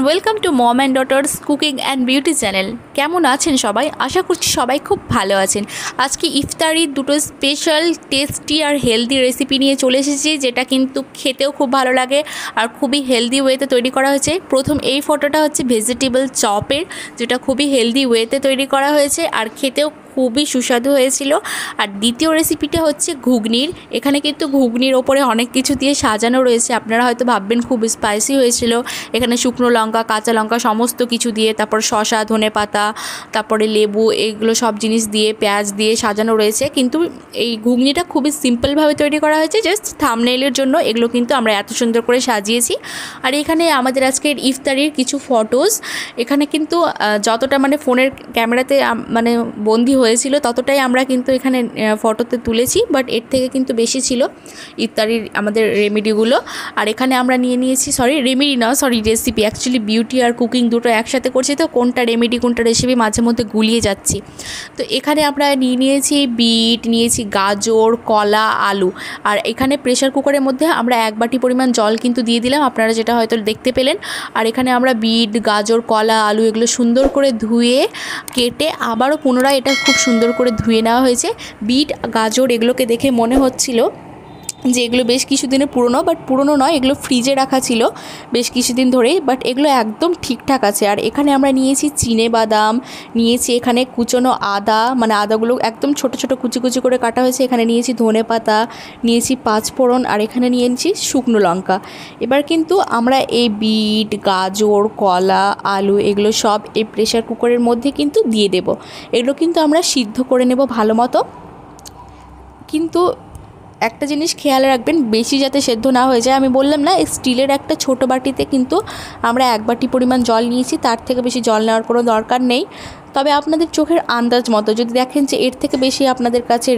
Welcome to mom and daughters cooking and beauty channel. কেমন আছেন সবাই? আশা করছি সবাই খুব ভালো আছেন। আজকে ইফতারির দুটো স্পেশাল টেস্টি আর হেলদি রেসিপি নিয়ে চলে এসেছি, যেটা কিন্তু খেতেও খুব ভালো লাগে আর খুবই হেলদি ওয়েতে তৈরি করা হয়েছে। প্রথম এই ফটোটা হচ্ছে ভেজিটেবল চপের, যেটা খুবই হেলদি ওয়েতে তৈরি করা হয়েছে আর খেতেও খুবই সুস্বাদু হয়েছিল। আর দ্বিতীয় রেসিপিটা হচ্ছে ঘুগনির। এখানে কিন্তু ঘুগনির ওপরে অনেক কিছু দিয়ে সাজানো রয়েছে। আপনারা হয়তো ভাববেন খুব স্পাইসি হয়েছিল। এখানে শুকনো লঙ্কা, কাঁচা লঙ্কা সমস্ত কিছু দিয়ে, তারপর শসা, ধনেপাতা, তারপরে লেবু, এগুলো সব জিনিস দিয়ে, পেঁয়াজ দিয়ে সাজানো রয়েছে। কিন্তু এই ঘুগনিটা খুবই সিম্পলভাবে তৈরি করা হয়েছে, জাস্ট থাম্বনেইলের জন্য এগুলো কিন্তু আমরা এত সুন্দর করে সাজিয়েছি। আর এখানে আমাদের আজকের ইফতারির কিছু ফটোস, এখানে কিন্তু যতটা মানে ফোনের ক্যামেরাতে মানে বন্দি হয়েছিল ততটাই আমরা কিন্তু এখানে ফটোতে তুলেছি, বাট এর থেকে কিন্তু বেশি ছিল ইফতারির আমাদের রেমেডিগুলো। আর এখানে আমরা নিয়ে নিয়েছি, রেসিপি, অ্যাকচুয়ালি বিউটি আর কুকিং দুটো একসাথে করছি, তো কোনটা রেমেডি কোনটা রেসিপি মাঝে মধ্যে গুলিয়ে যাচ্ছি। তো এখানে আমরা নিয়ে নিয়েছি বিট, নিয়েছি গাজর, কলা, আলু। আর এখানে প্রেশার কুকারের মধ্যে আমরা 1 বাটি পরিমাণ জল কিন্তু দিয়ে দিলাম, আপনারা যেটা হয়তো দেখতে পেলেন। আর এখানে আমরা বিট, গাজর, কলা, আলু এগুলো সুন্দর করে ধুয়ে কেটে আবারও পুনরায় এটা খুব সুন্দর করে ধুয়ে নেওয়া হয়েছে। বিট, গাজর এগুলোকে দেখে মনে হচ্ছিল যে এগুলো বেশ কিছুদিনের পুরনো, বাট পুরনো নয়, এগুলো ফ্রিজে রাখা ছিল বেশ কিছুদিন ধরেই, বাট এগুলো একদম ঠিকঠাক আছে। আর এখানে আমরা নিয়েছি চিনে বাদাম, নিয়েছি এখানে কুচনো আদা, মানে আদাগুলো একদম ছোট ছোট কুচি কুচি করে কাটা হয়েছে। এখানে নিয়েছি ধনেপাতা, নিয়েছি পাঁচফোড়ন, আর এখানে নিয়েছি শুকনো লঙ্কা। এবার কিন্তু আমরা এই বিট, গাজর, কলা, আলু এগুলো সব এই প্রেশার কুকারের মধ্যে কিন্তু দিয়ে দেব। এগুলো কিন্তু আমরা সিদ্ধ করে নেব ভালো মতো। কিন্তু একটা জিনিস খেয়াল রাখবেন, বেশি যাতে সেদ্ধ না হয়ে যায়। আমি বললাম না, স্টিলের একটা ছোট বাটিতে কিন্তু আমরা 1 বাটি পরিমাণ জল নিয়েছি, তার থেকে বেশি জল নেওয়ার কোনো দরকার নেই। তবে আপনাদের চোখের আন্দাজ মতো যদি দেখেন যে এর থেকে বেশি আপনাদের কাছে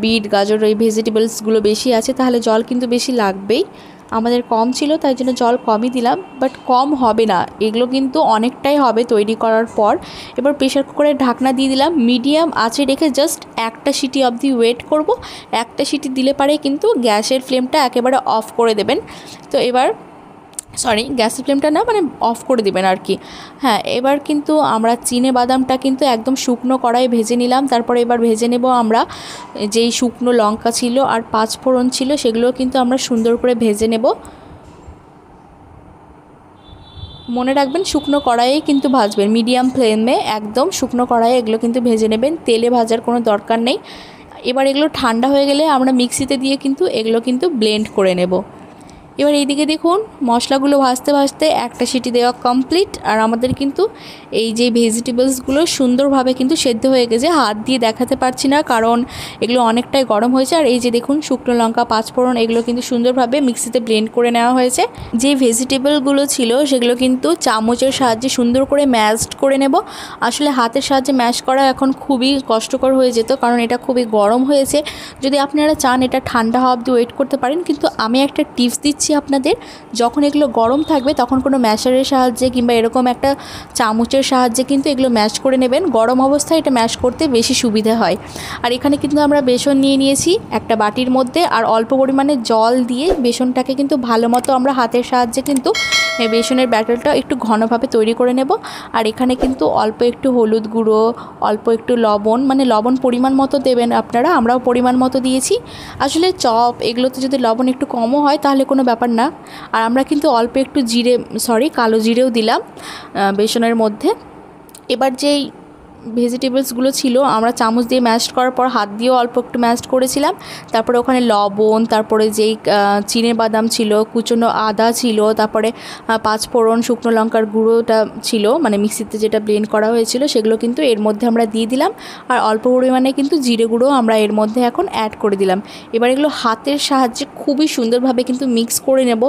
বিট, গাজর, এই ভেজিটেবলসগুলো বেশি আছে, তাহলে জল কিন্তু বেশি লাগবেই। আমাদের কম ছিল তাই জন্য জল কমই দিলাম, বাট কম হবে না, এগুলো কিন্তু অনেকটাই হবে তৈরি করার পর। এবার প্রেশার কুকারের ঢাকনা দিয়ে দিলাম, মিডিয়াম আঁচে রেখে জাস্ট একটা সিটি অবধি ওয়েট করব। একটা সিটি দিলে পারে কিন্তু গ্যাসের ফ্লেমটা একেবারে অফ করে দেবেন। তো এবার গ্যাসের ফ্লেমটা না, মানে অফ করে দেবেন আর কি। হ্যাঁ, এবার কিন্তু আমরা চিনে বাদামটা কিন্তু একদম শুকনো কড়াই ভেজে নিলাম। তারপরে এবার ভেজে নেব আমরা যেই শুকনো লঙ্কা ছিল আর পাঁচফোড়ন ছিল, সেগুলো কিন্তু আমরা সুন্দর করে ভেজে নেব। মনে রাখবেন শুকনো কড়াইয়ে কিন্তু ভাজবেন, মিডিয়াম ফ্লেমে একদম শুকনো কড়াইয়ে এগুলো কিন্তু ভেজে নেবেন, তেলে ভাজার কোনো দরকার নেই। এবার এগুলো ঠান্ডা হয়ে গেলে আমরা মিক্সিতে দিয়ে কিন্তু এগুলো কিন্তু ব্লেন্ড করে নেব। এবার এইদিকে দেখুন মশলাগুলো ভাজতে ভাজতে একটা সিটি দেওয়া কমপ্লিট, আর আমাদের কিন্তু এই যে ভেজিটেবলসগুলো সুন্দরভাবে কিন্তু সেদ্ধ হয়ে গেছে। হাত দিয়ে দেখাতে পারছি না কারণ এগুলো অনেকটাই গরম হয়েছে। আর এই যে দেখুন শুকনো লঙ্কা, পাঁচফোড়ন এগুলো কিন্তু সুন্দরভাবে মিক্সিতে ব্লেন্ড করে নেওয়া হয়েছে। যে ভেজিটেবলগুলো ছিল সেগুলো কিন্তু চামচের সাহায্যে সুন্দর করে ম্যাশড করে নেব। আসলে হাতের সাহায্যে ম্যাশ করা এখন খুবই কষ্টকর হয়ে যেত, কারণ এটা খুবই গরম হয়েছে। যদি আপনারা চান এটা ঠান্ডা হওয়া অবধি ওয়েট করতে পারেন, কিন্তু আমি একটা টিপস দিচ্ছি আপনাদের, যখন এগুলো গরম থাকবে তখন কোনো ম্যাশারের সাহায্যে কিংবা এরকম একটা চামচের সাহায্যে কিন্তু এগুলো ম্যাশ করে নেবেন। গরম অবস্থায় এটা ম্যাশ করতে বেশি সুবিধা হয়। আর এখানে কিন্তু আমরা বেসন নিয়ে নিয়েছি একটা বাটির মধ্যে, আর অল্প পরিমাণে জল দিয়ে বেসনটাকে কিন্তু ভালো মতো আমরা হাতের সাহায্যে কিন্তু এই বেসনের ব্যাটারটা একটু ঘনভাবে তৈরি করে নেব। আর এখানে কিন্তু অল্প একটু হলুদ গুঁড়ো, অল্প একটু লবণ, মানে লবণ পরিমাণ মতো দেবেন আপনারা, আমরাও পরিমাণ মতো দিয়েছি। আসলে চপ এগুলোতে যদি লবণ একটু কমও হয় তাহলে কোনো ব্যাপার না। আর আমরা কিন্তু অল্প একটু কালো জিরেও দিলাম বেসনের মধ্যে। এবার যেই ভেজিটেবলসগুলো ছিল আমরা চামচ দিয়ে ম্যাশ করার পর হাত দিয়েও অল্প একটু ম্যাশ করেছিলাম। তারপরে ওখানে লবণ, তারপরে যেই চিনে বাদাম ছিল, কুচনো আদা ছিল, তারপরে পাঁচফোড়ন, শুকনো লঙ্কার গুঁড়োটা ছিল, মানে মিক্সিতে যেটা ব্লেন্ড করা হয়েছিল সেগুলো কিন্তু এর মধ্যে আমরা দিয়ে দিলাম। আর অল্প পরিমাণে কিন্তু জিরে গুঁড়ো আমরা এর মধ্যে এখন অ্যাড করে দিলাম। এবার এগুলো হাতের সাহায্যে খুবই সুন্দরভাবে কিন্তু মিক্স করে নেব।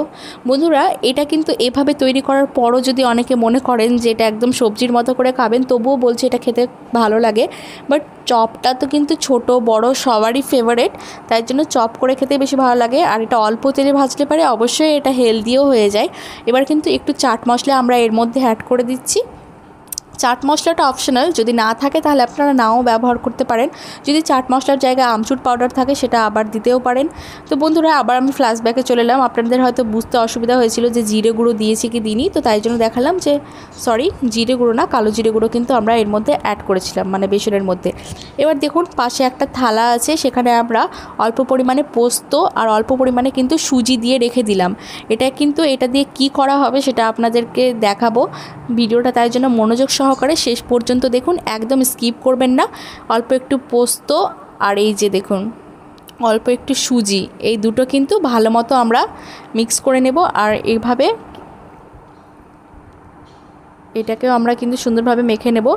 বন্ধুরা, এটা কিন্তু এভাবে তৈরি করার পরও যদি অনেকে মনে করেন যে এটা একদম সবজির মতো করে খাবেন, তবুও বলছে এটা খেতে ভালো লাগে। বাট চপটা তো কিন্তু ছোট বড় সবারই ফেভারিট, তাই জন্য চপ করে খেতে বেশি ভালো লাগে। আর এটা অল্প তেলে ভাজলে পারে অবশ্যই এটা হেলদিও হয়ে যায়। এবার কিন্তু একটু চাট মশলা আমরা এর মধ্যে অ্যাড করে দিচ্ছি। চাট মশলাটা অপশনাল, যদি না থাকে তাহলে আপনারা নাও ব্যবহার করতে পারেন। যদি চাট মশলার জায়গায় আমচুর পাউডার থাকে সেটা আবার দিতেও পারেন। তো বন্ধুরা আবার আমি ফ্ল্যাশব্যাকে চলে এলাম। আপনাদের হয়তো বুঝতে অসুবিধা হয়েছিল যে জিরে গুঁড়ো দিয়েছি কি দিইনি, তো তাই জন্য দেখালাম যে সরি, জিরে গুঁড়ো না, কালো জিরে গুঁড়ো কিন্তু আমরা এর মধ্যে অ্যাড করেছিলাম, মানে বেসনের মধ্যে। এবার দেখুন পাশে একটা থালা আছে, সেখানে আমরা অল্প পরিমাণে পোস্ত আর অল্প পরিমাণে কিন্তু সুজি দিয়ে রেখে দিলাম। এটা দিয়ে কি করা হবে সেটা আপনাদেরকে দেখাবো ভিডিওটা, তাই জন্য মনোযোগ সহকারে শেষ পর্যন্ত দেখুন, একদম স্কিপ করবেন না। অল্প একটু পোস্ত আর এই যে দেখুন অল্প একটু সুজি, এই দুটো কিন্তু ভালো মতো আমরা মিক্স করে নেব। আর এইভাবে এটাকেও আমরা কিন্তু সুন্দরভাবে মেখে নেব।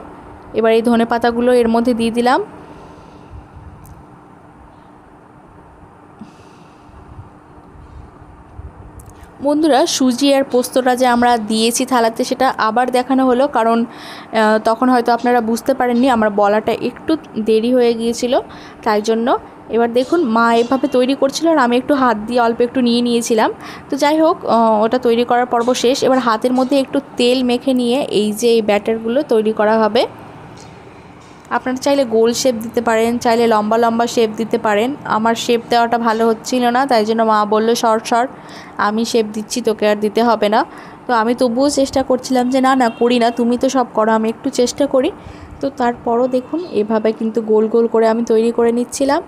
এবার এই ধনেপাতাগুলো এর মধ্যে দিয়ে দিলাম। বন্ধুরা সুজি আর পোস্তটা যে আমরা দিয়েছি থালাতে সেটা আবার দেখানো হলো, কারণ তখন হয়তো আপনারা বুঝতে পারেননি, আমার বলাটা একটু দেরি হয়ে গিয়েছিল, তাই জন্য। এবার দেখুন মা এভাবে তৈরি করছিল আর আমি একটু হাত দিয়ে অল্প একটু নিয়ে নিয়েছিলাম। তো যাই হোক, ওটা তৈরি করার পর্ব শেষ। এবার হাতের মধ্যে একটু তেল মেখে নিয়ে এই যে এই ব্যাটারগুলো তৈরি করা হবে। আপনারা চাইলে গোল শেপ দিতে পারেন, চাইলে লম্বা লম্বা শেপ দিতে পারেন। আমার শেপ দেওয়াটা ভালো হচ্ছিল না, তাই জন্য মা বললো শর্ট আমি শেপ দিচ্ছি, তোকে আর দিতে হবে না। তো আমি তবুও চেষ্টা করছিলাম যে না করি না, তুমি তো সব করো, আমি একটু চেষ্টা করি। তো তারপরও দেখুন এভাবে কিন্তু গোল গোল করে আমি তৈরি করে নিচ্ছিলাম।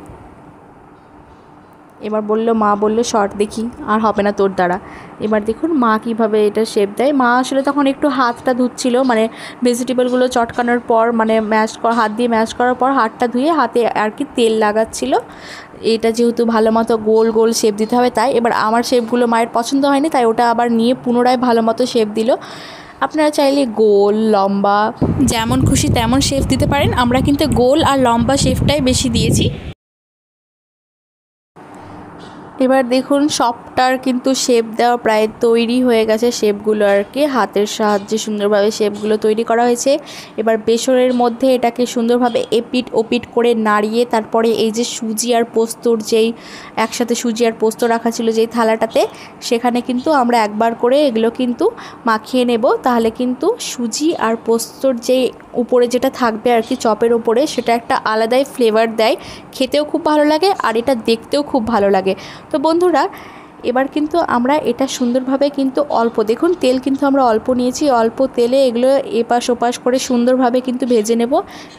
এবার মা বললো শর্ট দেখি, আর হবে না তোর দ্বারা। এবার দেখুন মা কীভাবে এটা শেপ দেয়। মা আসলে তখন একটু হাতটা ধুচ্ছিল, মানে ভেজিটেবলগুলো চটকানোর পর, মানে হাত দিয়ে ম্যাশ করার পর হাতটা ধুয়ে হাতে আর কি তেল লাগাচ্ছিল। এটা যেহেতু ভালো মতো গোল গোল শেপ দিতে হবে তাই। এবার আমার শেপগুলো মায়ের পছন্দ হয়নি, তাই ওটা আবার নিয়ে পুনরায় ভালো মতো শেপ দিল। আপনারা চাইলে গোল লম্বা যেমন খুশি তেমন শেপ দিতে পারেন, আমরা কিন্তু গোল আর লম্বা শেপটাই বেশি দিয়েছি। এবার দেখুন সবটার কিন্তু শেপ দেওয়া প্রায় তৈরি হয়ে গেছে, শেপগুলো আর কি হাতের সাহায্যে সুন্দরভাবে শেপগুলো তৈরি করা হয়েছে। এবার বেসনের মধ্যে এটাকে সুন্দরভাবে এপিট ওপিট করে নাড়িয়ে তারপরে এই যে সুজি আর পোস্তর যেই একসাথে সুজি আর পোস্ত রাখা ছিল যেই থালাটাতে, সেখানে কিন্তু আমরা একবার করে এগুলো কিন্তু মাখিয়ে নেব। তাহলে কিন্তু সুজি আর পোস্তর যেই উপরে যেটা থাকবে আর কি চপের উপরে, সেটা একটা আলাদাই ফ্লেভার দেয়, খেতেও খুব ভালো লাগে আর এটা দেখতেও খুব ভালো লাগে। তো বন্ধুরা এবার কিন্তু আমরা এটা সুন্দরভাবে কিন্তু দেখুন তেল কিন্তু আমরা অল্প নিয়েছি, অল্প তেলে এগুলো এপাশ ওপাশ করে সুন্দরভাবে কিন্তু ভেজে নেব।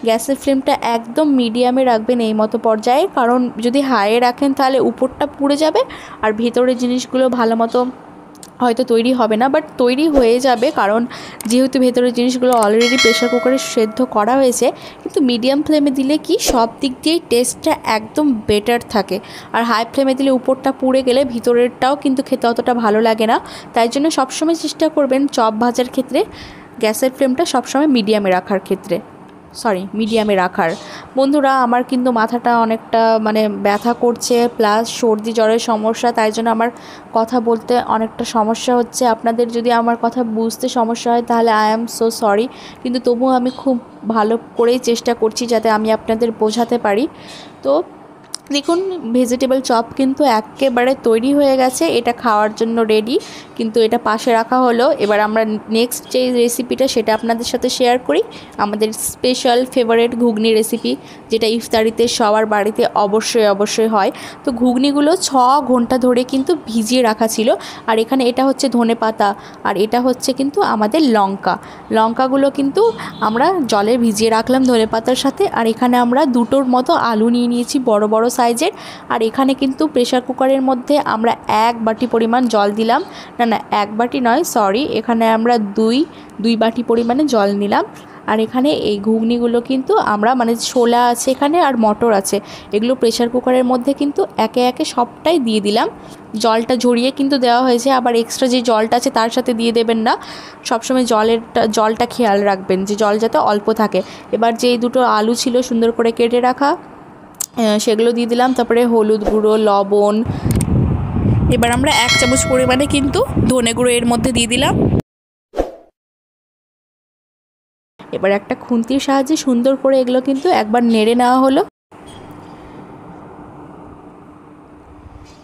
গ্যাসের ফ্লেমটা একদম মিডিয়ামে রাখবেন এই মতো পর্যায়ে, কারণ যদি হাইয়ে রাখেন তাহলে উপরটা পুড়ে যাবে আর ভেতরের জিনিসগুলো ভালো মতো হয়তো তৈরি হবে না, বাট তৈরি হয়ে যাবে, কারণ যেহেতু ভেতরের জিনিসগুলো অলরেডি প্রেশার কুকারে সেদ্ধ করা হয়েছে। কিন্তু মিডিয়াম ফ্লেমে দিলে কি সব দিক দিয়েই টেস্টটা একদম বেটার থাকে, আর হাই ফ্লেমে দিলে উপরটা পুড়ে গেলে ভিতরেরটাও কিন্তু খেতে অতটা ভালো লাগে না। তাই জন্য সবসময় চেষ্টা করবেন চপ ভাজার ক্ষেত্রে গ্যাসের ফ্লেমটা সবসময় মিডিয়ামে রাখার। বন্ধুরা আমার কিন্তু মাথাটা অনেকটা মানে ব্যথা করছে, প্লাস সর্দি জ্বরের সমস্যা, তাই জন্য আমার কথা বলতে অনেকটা সমস্যা হচ্ছে। আপনাদের যদি আমার কথা বুঝতে সমস্যা হয় তাহলে আই অ্যাম সো সরি, কিন্তু তবুও আমি খুব ভালো করেই চেষ্টা করছি যাতে আমি আপনাদের বোঝাতে পারি। তো দেখুন ভেজিটেবল চপ কিন্তু একেবারে তৈরি হয়ে গেছে, এটা খাওয়ার জন্য রেডি, কিন্তু এটা পাশে রাখা হলো। এবার আমরা নেক্সট যে রেসিপিটা সেটা আপনাদের সাথে শেয়ার করি, আমাদের স্পেশাল ফেভারিট ঘুগনি রেসিপি, যেটা ইফতারিতে সবার বাড়িতে অবশ্যই হয়। তো ঘুগনিগুলো 6 ঘন্টা ধরে কিন্তু ভিজিয়ে রাখা ছিল, আর এখানে এটা হচ্ছে ধনেপাতা আর এটা হচ্ছে কিন্তু আমাদের লঙ্কাগুলো কিন্তু আমরা জলে ভিজিয়ে রাখলাম ধনেপাতার সাথে। আর এখানে আমরা 2টোর মতো আলু নিয়ে নিয়েছি বড় বড় সাইজের, আর এখানে কিন্তু প্রেশার কুকারের মধ্যে আমরা 1 বাটি পরিমাণ জল দিলাম, না 1 বাটি নয় সরি, এখানে আমরা দুই বাটি পরিমাণে জল নিলাম। আর এখানে এই ঘুগনিগুলো কিন্তু আমরা মানে ছোলা আছে এখানে আর মটর আছে, এগুলো প্রেশার কুকারের মধ্যে কিন্তু একে একে সবটাই দিয়ে দিলাম। জলটা ঝরিয়ে কিন্তু দেওয়া হয়েছে, আবার এক্সট্রা যে জলটা আছে তার সাথে দিয়ে দেবেন না, সবসময় জলটা খেয়াল রাখবেন যে জল যাতে অল্প থাকে। এবার যেই 2টো আলু ছিল সুন্দর করে কেটে রাখা সেগুলো দিয়ে দিলাম, তারপরে হলুদ গুঁড়ো লবণ, এবার আমরা 1 চামচ পরিমাণে কিন্তু ধনে গুঁড়ো এর মধ্যে দিয়ে দিলাম। এবার একটা খুন্তির সাহায্যে সুন্দর করে এগুলো কিন্তু একবার নেড়ে নেওয়া হলো।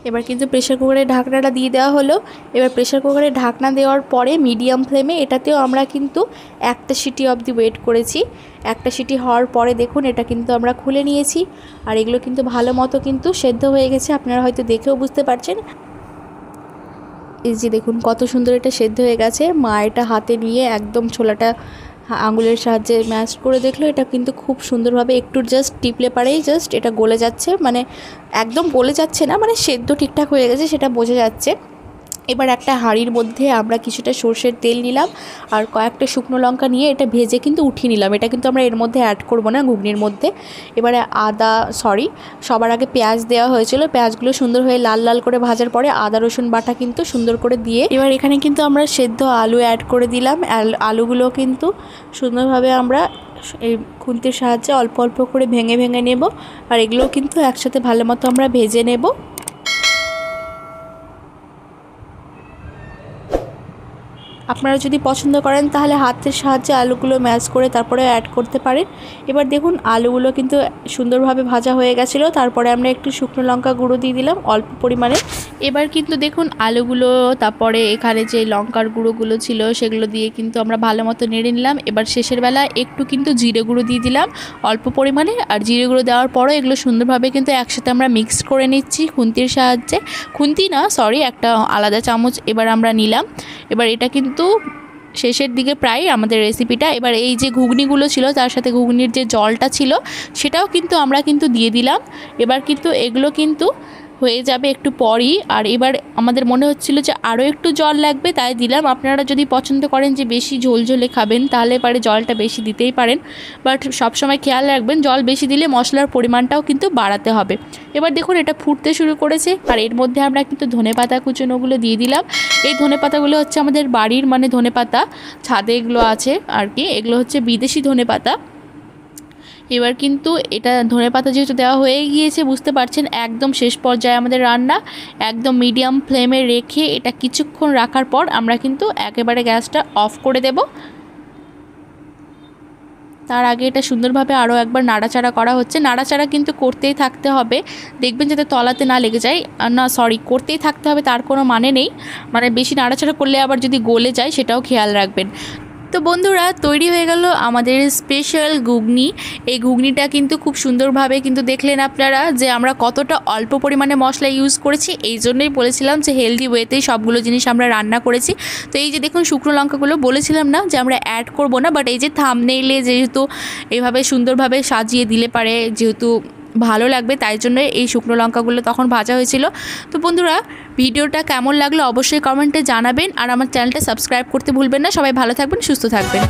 এবার কিন্তু প্রেসার কুকারের ঢাকনাটা দিয়ে দেওয়া হলো। এবার প্রেসার কুকারের ঢাকনা দেওয়ার পরে মিডিয়াম ফ্লেমে এটাতেও আমরা কিন্তু একটা সিটি অবধি ওয়েট করেছি। একটা সিটি হওয়ার পরে দেখুন এটা কিন্তু আমরা খুলে নিয়েছি, আর এগুলো কিন্তু ভালো মতো কিন্তু সেদ্ধ হয়ে গেছে, আপনারা হয়তো দেখেও বুঝতে পারছেন। এই যে দেখুন কত সুন্দর এটা সেদ্ধ হয়ে গেছে। মা এটা হাতে নিয়ে একদম ছোলাটা আঙুলের সাহায্যে ম্যাশ করে দেখলো, এটা কিন্তু খুব সুন্দরভাবে একটু জাস্ট টিপলে পারেই জাস্ট এটা গলে যাচ্ছে, মানে একদম গলে যাচ্ছে না, মানে সেদ্ধ ঠিকঠাক হয়ে গেছে সেটা বোঝা যাচ্ছে। এবার একটা হাঁড়ির মধ্যে আমরা কিছুটা সর্ষের তেল নিলাম আর কয়েকটা শুকনো লঙ্কা নিয়ে এটা ভেজে কিন্তু উঠিয়ে নিলাম। এটা কিন্তু আমরা এর মধ্যে অ্যাড করব না ঘুগনির মধ্যে। এবারে সবার আগে পেঁয়াজ দেওয়া হয়েছিল, পেঁয়াজগুলো সুন্দর হয়ে লাল লাল করে ভাজার পরে আদা রসুন বাটা কিন্তু সুন্দর করে দিয়ে এবার এখানে কিন্তু আমরা সেদ্ধ আলু অ্যাড করে দিলাম। আলুগুলো কিন্তু সুন্দরভাবে আমরা এই খুন্তির সাহায্যে অল্প অল্প করে ভেঙে ভেঙে নেব, আর এগুলোও কিন্তু একসাথে ভালো মতো আমরা ভেজে নেব। আপনারা যদি পছন্দ করেন তাহলে হাতের সাহায্যে আলুগুলো ম্যাশ করে তারপরে অ্যাড করতে পারেন। এবার দেখুন আলুগুলো কিন্তু সুন্দরভাবে ভাজা হয়ে গেছিলো, তারপরে আমরা একটু শুকনো লঙ্কা গুঁড়ো দিয়ে দিলাম অল্প পরিমাণে। এবার কিন্তু দেখুন আলুগুলো তারপরে এখানে যে লঙ্কার গুঁড়োগুলো ছিল সেগুলো দিয়ে কিন্তু আমরা ভালো মতো নেড়ে নিলাম। এবার শেষের বেলা একটু কিন্তু জিরে গুঁড়ো দিয়ে দিলাম অল্প পরিমাণে, আর জিরে গুঁড়ো দেওয়ার পরও এগুলো সুন্দরভাবে কিন্তু একসাথে আমরা মিক্স করে নিচ্ছি খুন্তির সাহায্যে, একটা আলাদা চামচ এবার আমরা নিলাম। এবার এটা কিন্তু শেষের দিকে প্রায় আমাদের রেসিপিটা। এবার এই যে ঘুগনিগুলো ছিল তার সাথে ঘুগনির যে জলটা ছিল সেটাও কিন্তু আমরা কিন্তু দিয়ে দিলাম। এবার কিন্তু এগুলো কিন্তু হয়ে যাবে একটু পরই, আর এবার আমাদের মনে হচ্ছিল যে আরও একটু জল লাগবে তাই দিলাম। আপনারা যদি পছন্দ করেন যে বেশি ঝোলঝোলে খাবেন তাহলে পারে জলটা বেশি দিতেই পারেন, বাট সবসময় খেয়াল রাখবেন জল বেশি দিলে মশলার পরিমাণটাও কিন্তু বাড়াতে হবে। এবার দেখুন এটা ফুটতে শুরু করেছে, আর এর মধ্যে আমরা কিন্তু ধনেপাতা কুচনোগুলো দিয়ে দিলাম। এই ধনেপাতাগুলো হচ্ছে আমাদের বাড়ির মানে ধনেপাতা, ছাদে এগুলো আছে আর কি, এগুলো হচ্ছে বিদেশি ধনেপাতা। এবার কিন্তু এটা ধনেপাতা যেহেতু দেওয়া হয়ে গিয়েছে বুঝতে পারছেন একদম শেষ পর্যায়ে আমাদের রান্না। একদম মিডিয়াম ফ্লেমে রেখে এটা কিছুক্ষণ রাখার পর আমরা কিন্তু একেবারে গ্যাসটা অফ করে দেব। তার আগে এটা সুন্দরভাবে আরও একবার নাড়াচাড়া করা হচ্ছে। নাড়াচাড়া কিন্তু করতেই থাকতে হবে, দেখবেন যাতে তলাতে না লেগে যায়। করতেই থাকতে হবে তার কোনো মানে নেই, মানে বেশি নাড়াচাড়া করলে আবার যদি গলে যায় সেটাও খেয়াল রাখবেন। তো বন্ধুরা তৈরি হয়ে গেল আমাদের স্পেশাল ঘুগনি। এই ঘুগনিটা কিন্তু খুব সুন্দরভাবে কিন্তু দেখলেন আপনারা যে আমরা কতটা অল্প পরিমাণে মশলা ইউজ করেছি, এই জন্যই বলেছিলাম যে হেলদি ওয়েতেই সবগুলো জিনিস আমরা রান্না করেছি। তো এই যে দেখুন শুকনো লঙ্কাগুলো বলেছিলাম না যে আমরা অ্যাড করব না, বাট এই যে থাম্বনেইলে যেহেতু এইভাবে সুন্দরভাবে সাজিয়ে দিলে পারে যেহেতু ভালো লাগবে তাই জন্য এই শুকনো লঙ্কাগুলো তখন ভাজা হয়েছিল। তো বন্ধুরা ভিডিওটা কেমন লাগলো অবশ্যই কমেন্টে জানাবেন, আর আমার চ্যানেলটা সাবস্ক্রাইব করতে ভুলবেন না। সবাই ভালো থাকবেন, সুস্থ থাকবেন।